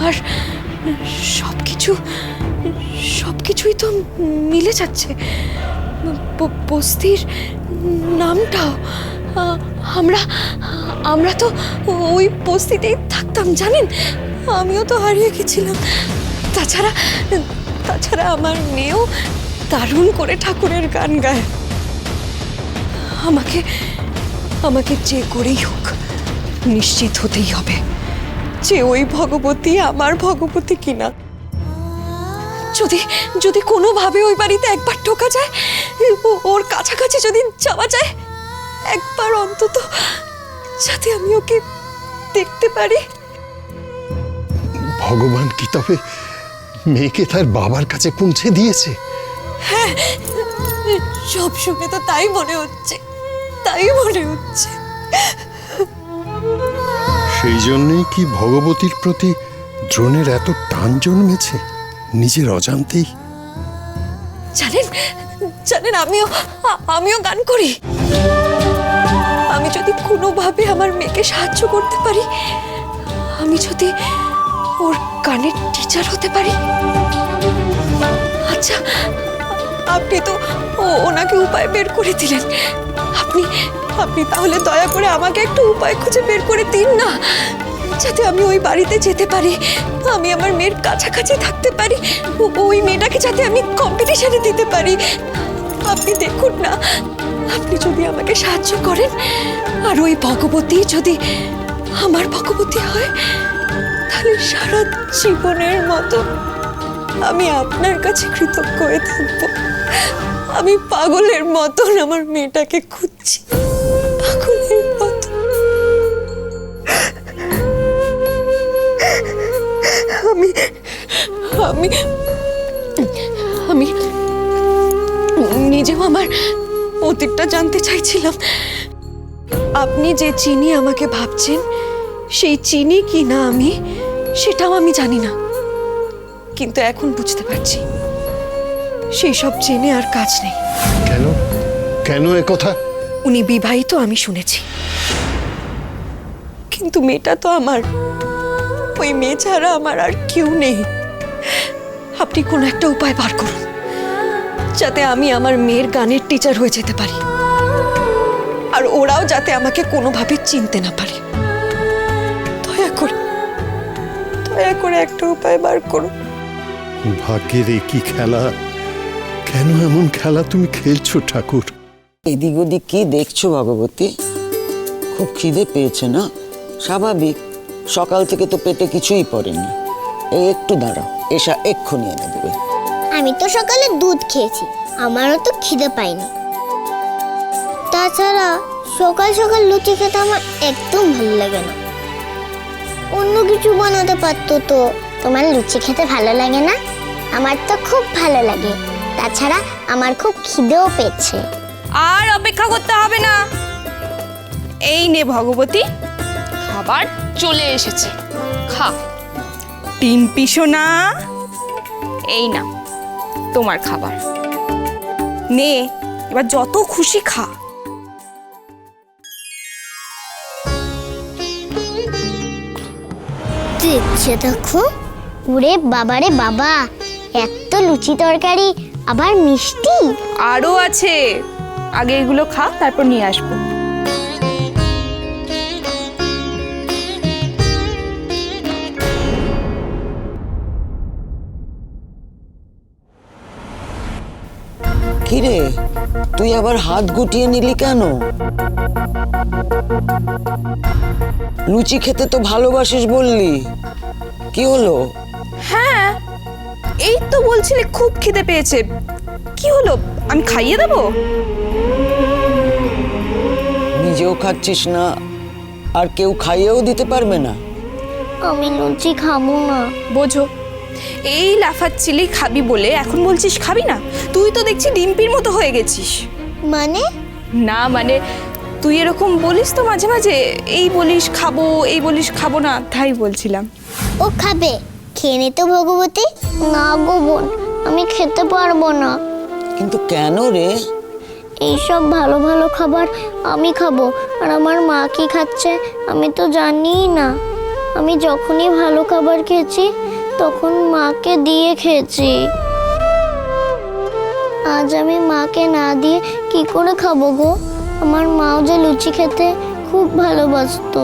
আর সবকিছুই তো মিলে যাচ্ছে। বস্তির নামটাও, আমরা তো ওই বস্তিতেই থাকতাম জানেন। আমিও তো হারিয়ে গেছিলাম। তাছাড়া আমার মেয়েও দারুণ করে ঠাকুরের গান গায়। আমাকে যে করেই হোক নিশ্চিত হতেই হবে যে ওই ভগবতী আমার ভগবতী কিনা। যদি কোনোভাবে ওই বাড়িতে একবার ঢোকা যায়, ওর কাছাকাছি যদি যাওয়া যায়, একবার অন্তত যাতে আমি ওকে দেখতে পারি। ভগবান কি তবে মেয়েকে তার বাবার কাছে পৌঁছে দিয়েছে? হ্যাঁ, সব শুনে তো তাই মনে হচ্ছে। সেই জন্যই কি ভগবতীর প্রতি দ্রোণের এত টান জন্মেছে নিজের অজান্তেই? জানেন আমিও গান করি। আমি যদি কোনোভাবে আমার মেয়েকে সাহায্য করতে পারি, আমি যদি ওর গানের টিচার হতে পারি। আচ্ছা, আপনি তো ওনাকে উপায় বের করে দিলেন। আপনি তাহলে দয়া করে আমাকে একটু উপায় খুঁজে বের করে দিন না, যাতে আমি ওই বাড়িতে যেতে পারি, আমি আমার মেয়ের কাছাকাছি থাকতে পারি, ওই মেয়েটাকে যাতে আমি কম্পিটিশনে দিতে পারি। আপনি দেখুন না, আপনি যদি আমাকে সাহায্য করেন আর ওই ভগবতী যদি আমার ভগবতী হয়, তাহলে সারা জীবনের মতো আমি আপনার কাছে কৃতজ্ঞ হয়ে থাকব। আমি পাগলের মতন আমার মেয়েটাকে খুঁজছি, পাগলের মতো। আমি নিজেও আমার অতীতটা জানতে চাইছিলাম। আপনি যে চিনি আমাকে ভাবছেন, সেই চিনি কি না আমি, সেটাও আমি জানি না। কিন্তু এখন বুঝতে পারছি সেই সব জেনে আর কাজ নেই। কেন এ কথা? উনি বিবাহিত আমি শুনেছি, কিন্তু মেয়েটা তো আমার। ওই মেয়ে ছাড়া আমার আর কেউ নেই। আপনি কোনো একটা উপায় বার করুন, যাতে আমি আমার মেয়ের গানের টিচার হয়ে যেতে পারি, আর ওরাও যাতে আমাকে কোনোভাবে চিনতে না পারে। দয়া করে একটা উপায় বার করুন। ভাগ্যের একই খেলা, কেন এমন খেলা তুমি খেলছো ঠাকুর? এদিক ওদিক কি দেখছো ভগবতী? খুব খিদে পেয়েছে না? স্বাভাবিক, সকাল থেকে তো পেটে কিছুই পড়েনি। এই একটু দাঁড়াও, এসা এক্ষুনি এনে দেবে। আমি তো সকালে দুধ খেয়েছি, আমারও তো খিদে পাইনি। তাছাড়া সকাল সকাল লুচি খেতে আমার একদম ভালো লাগে না। অন্য কিছু বানাতে পারতো তো। তোমার লুচি খেতে ভালো লাগে না? আমার তো খুব ভালো লাগে। তাছাড়া আমার খুব খিদেও পেয়েছে। আর অপেক্ষা করতে হবে না, এই নে ভগবতী, খাবার চলে এসেছে, খা। টিম্পি সোনা, এই না তোমার খাবার, নে এবার যত খুশি খা। দেখছে দেখো, ওরে বাবারে বাবা, এত লুচি তরকারি, আবার মিষ্টি। আরো আছে, আগে এগুলো খা, তারপর নিয়ে আসবো। কিরে, তুই আবার হাত গুটিয়ে নিলি কেন? লুচি খেতে তো ভালোবাসিস বললি, কি হলো? হ্যাঁ, এই তো বলছিলে খুব খিদে পেয়েছে, কি হলো? আমি খাইয়ে দেবো? নিজেও খাচ্ছিস না, আর কেউ খাইয়েও দিতে পারবে না? আমি লুচি খাবো না। বোঝো, এই লাফাচ্ছিলি খাবি বলে এখন বলছিস খাবি না? তুই তো দেখছি ডিম্পির মতো হয়ে গেছিস। মানে? না মানে, তুই এরকম বলিস তো মাঝে মাঝে, এই বলিস খাবো, এই বলিস খাবো না, তাই বলছিলাম। ও খাবে, খেয়ে নে তো ভগবতী। না গো বোন, আমি খেতে পারবো না। কিন্তু কেন রে? এইসব ভালো ভালো খাবার আমি খাবো, আর আমার মা কি খাচ্ছে আমি তো জানিই না। আমি যখনই ভালো খাবার খেয়েছি তখন মাকে দিয়ে খেয়েছি। আজ আমি মাকে না দিয়ে কি করে খাবো গো? আমার মাও যে লুচি খেতে খুব ভালোবাসতো।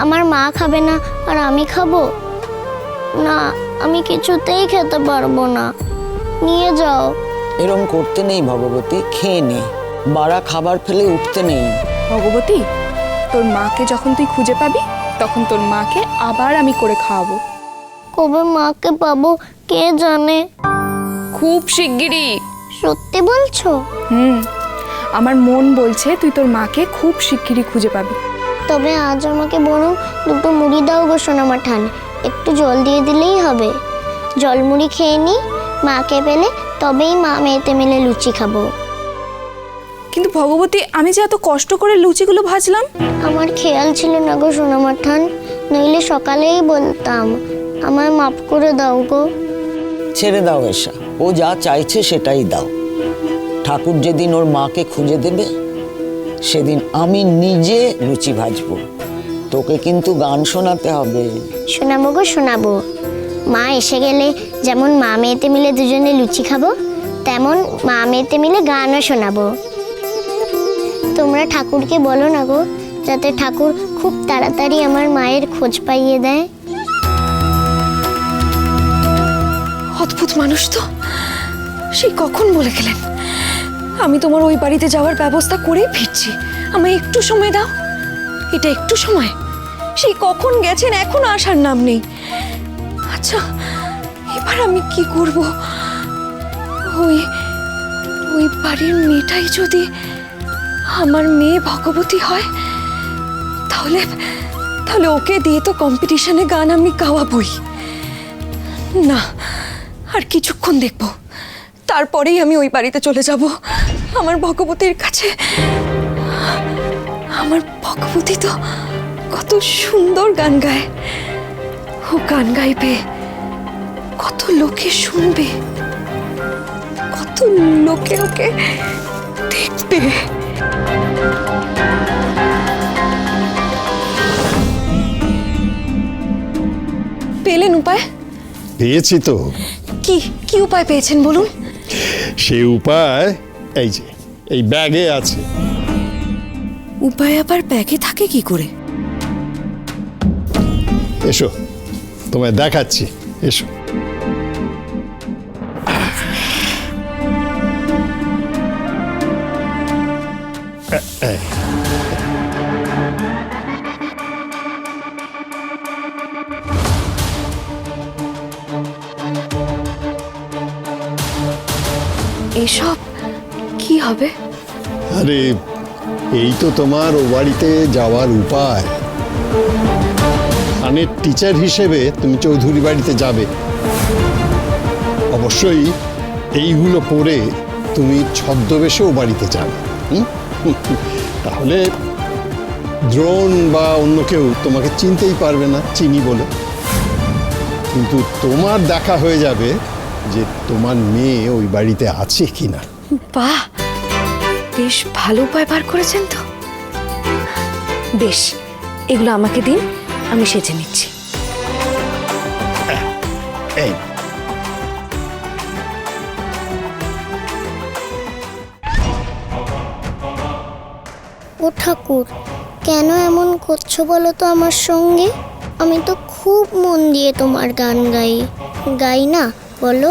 আমার মা খাবে না আর আমি খাবো না? আমি কিছুতেই খেতে পারবো না। নিয়ে যাও। এরম করতে নেই ভগবতী, খেয়ে নে। বাড়া খাবার ফেলে উঠতে নেই। ভগবতী, তোর মাকে যখন তুই খুঁজে পাবি তখন তোর মাকে আবার আমি করে খাওয়াবো। কবে মাকে পাবো কে জানে। খুব শিগগিরই। সত্যি বলছো? আমার মন বলছে তুই তোর মাকে খুব শিগগিরই খুঁজে পাবি। তবে আজ আমাকে বরং দুটো মুড়ি দাও গো সোনামাঠান। একটু জল দিয়ে দিলেই হবে। জল মুড়ি খেয়ে নি, মাকে পেলে তবেই মা মেয়েতে মিলে লুচি খাবো। কিন্তু ভগবতী, আমি যে এত কষ্ট করে লুচিগুলো ভাজলাম। আমার খেয়াল ছিল না গো সোনামাঠান, নইলে সকালেই বলতাম। আমায় মাফ করে দাও গো। ছেড়ে দাও এসা, ও যা চাইছে সেটাই দাও। ঠাকুর যেদিন ওর মাকে খুঁজে দেবে সেদিন আমি নিজে লুচি ভাজবো। তোকে কিন্তু গান শোনাতে হবে। শোনাবো গো শোনাবো। মা এসে গেলে যেমন মা মেয়েতে মিলে দুজনে লুচি খাবো, তেমন মা মেয়েতে মিলে গানও শোনাবো। তোমরা ঠাকুরকে বলো না গো, যাতে ঠাকুর খুব তাড়াতাড়ি আমার মায়ের খোঁজ পাইয়ে দেয়। অদ্ভুত মানুষ তো, সেই কখন বলে গেলেন আমি তোমার ওই বাড়িতে যাওয়ার ব্যবস্থা করেই ফিরছি, আমায় একটু সময় দাও। এটা একটু সময়? সেই কখন গেছেন, এখনো আসার নাম নেই। আচ্ছা, এবার আমি কি করব? ওই ওই বাড়ির মেয়েটাই যদি আমার মেয়ে ভগবতী হয়, তাহলে তাহলে ওকে দিয়ে তো কম্পিটিশনে গান আমি গাওয়াবই। না, আর কিছুক্ষণ দেখব, তারপরেই আমি ওই বাড়িতে চলে যাব আমার ভগবতীর কাছে। আমার ভগবতী তো কত সুন্দর গান গায়। ও গান গাইবে, কত লোকে শুনবে, কত লোকে ওকে দেখবে। পেলেন উপায়? পেয়েছি তো। কি কি উপায় পেয়েছেন বলুন? সে উপায় এই যে এই ব্যাগে আছে। উপায় আবার ব্যাগে থাকে কি করে? এসো, তোমায় দেখাচ্ছি, এসো। এসব কি হবে? আরে, এই তো তোমার ও বাড়িতে যাওয়ার উপায়। গানের টিচার হিসেবে তুমি চৌধুরী বাড়িতে যাবে। অবশ্যই এইগুলো পরে তুমি ছদ্মবেশেও বাড়িতে যাবে। তাহলে দ্রোণ বা অন্য কেউ তোমাকে চিনতেই পারবে না চিনি বলে। কিন্তু তোমার দেখা হয়ে যাবে যে তোমার মেয়ে ওই বাড়িতে আছে কিনা। বাহ, বেশ ভালো উপায় বার করেছেন তো। বেশ, এগুলো আমাকে দিন, আমি সেজে নিচ্ছি। এই ও ঠাকুর, কেন এমন করছো বলো তো আমার সঙ্গে? আমি তো খুব মন দিয়ে তোমার গান গাই। গাই না বলো?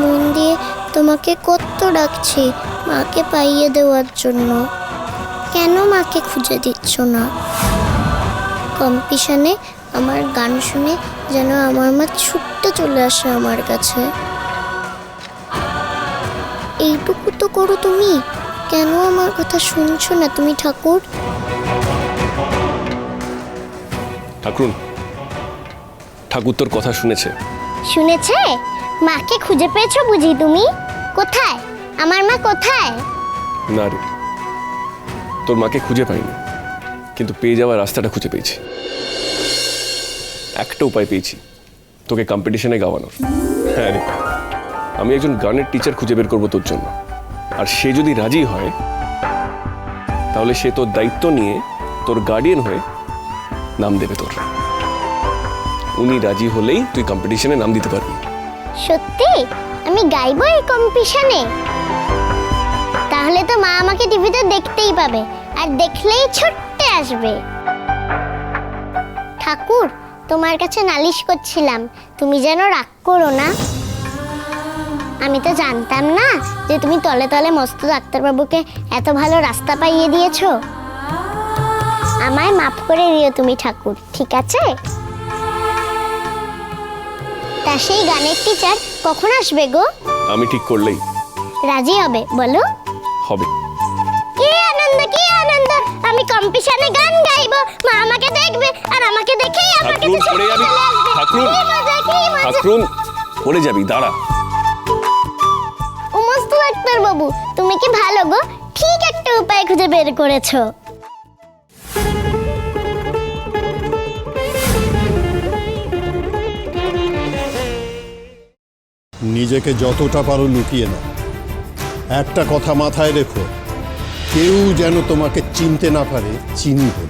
মন দিয়ে তোমাকে কত ডাকছি মাকে পাইয়ে দেওয়ার জন্য। কেন মাকে খুঁজে দিচ্ছ না? কম্পিটিশনে আমার গান শুনে যেন আমার মা ছুটতে চলে আসে আমার কাছে। এইটুকু তো করো তুমি, কেন আমার কথা শুনছো না তুমি ঠাকুর? ঠাকুর, ঠাকুর তোর কথা শুনেছে। শুনেছে? মাকে খুঁজে পেয়েছো বুঝি তুমি? কোথায় আমার মা, কোথায়? না রে, তোর মাকে খুঁজে পাইনি, কিন্তু পেয়ে যাওয়ার রাস্তাটা খুঁজে পেয়েছি। একটা উপায় পেয়েছি, তোকে কম্পিটিশনে গাওয়ানোর। হ্যাঁ রে, আমি একজন গানের টিচার খুঁজে বের করবো তোর জন্য। আর সে যদি রাজি হয় তাহলে সে তোর দায়িত্ব নিয়ে তোর গার্ডিয়ান হয়ে নাম দেবে তোর। উনি রাজি হলেই তুই কম্পিটিশনে নাম দিতে পারবি। সত্যি আমি গাইবো এই কম্পিটিশনে? তাহলে তো মা আমাকে টিভিতে দেখতেই পাবে, আর দেখলেই ছুটতে আসবে। ঠাকুর, তোমার কাছে নালিশ করছিলাম, তুমি যেন রাগ করো না। আমি তো জানতাম না যে তুমি তলে তলে মস্ত ডাক্তারবাবুকে এত ভালো রাস্তা পাইয়ে দিয়েছো। আমায় মাফ করে দিও তুমি ঠাকুর, ঠিক আছে? তা সেই গানের টিচার কখন আসবে গো? আমি ঠিক করলেই রাজি হবে বলো? হবে। কি আনন্দ, কি আনন্দ! আমি কম্পিটিশনে গান গাইবো, মা আমাকে দেখবে, আর আমাকে দেখেই আমার কাছে ঠাকুর, পড়ে যাবি। চলে আসবে। ঠাকুর, কি মজা, কি মজা! ঠাকুর পড়ে যাবি, দাঁড়া। ও মস্ত ডাক্তার বাবু, তুমি কি ভালো গো, ঠিক একটা উপায় খুঁজে বের করেছো। নিজেকে যতটা পারো লুকিয়ে নাও। একটা কথা মাথায় রেখো, কেউ যেন তোমাকে চিনতে না পারে চিনি বলে।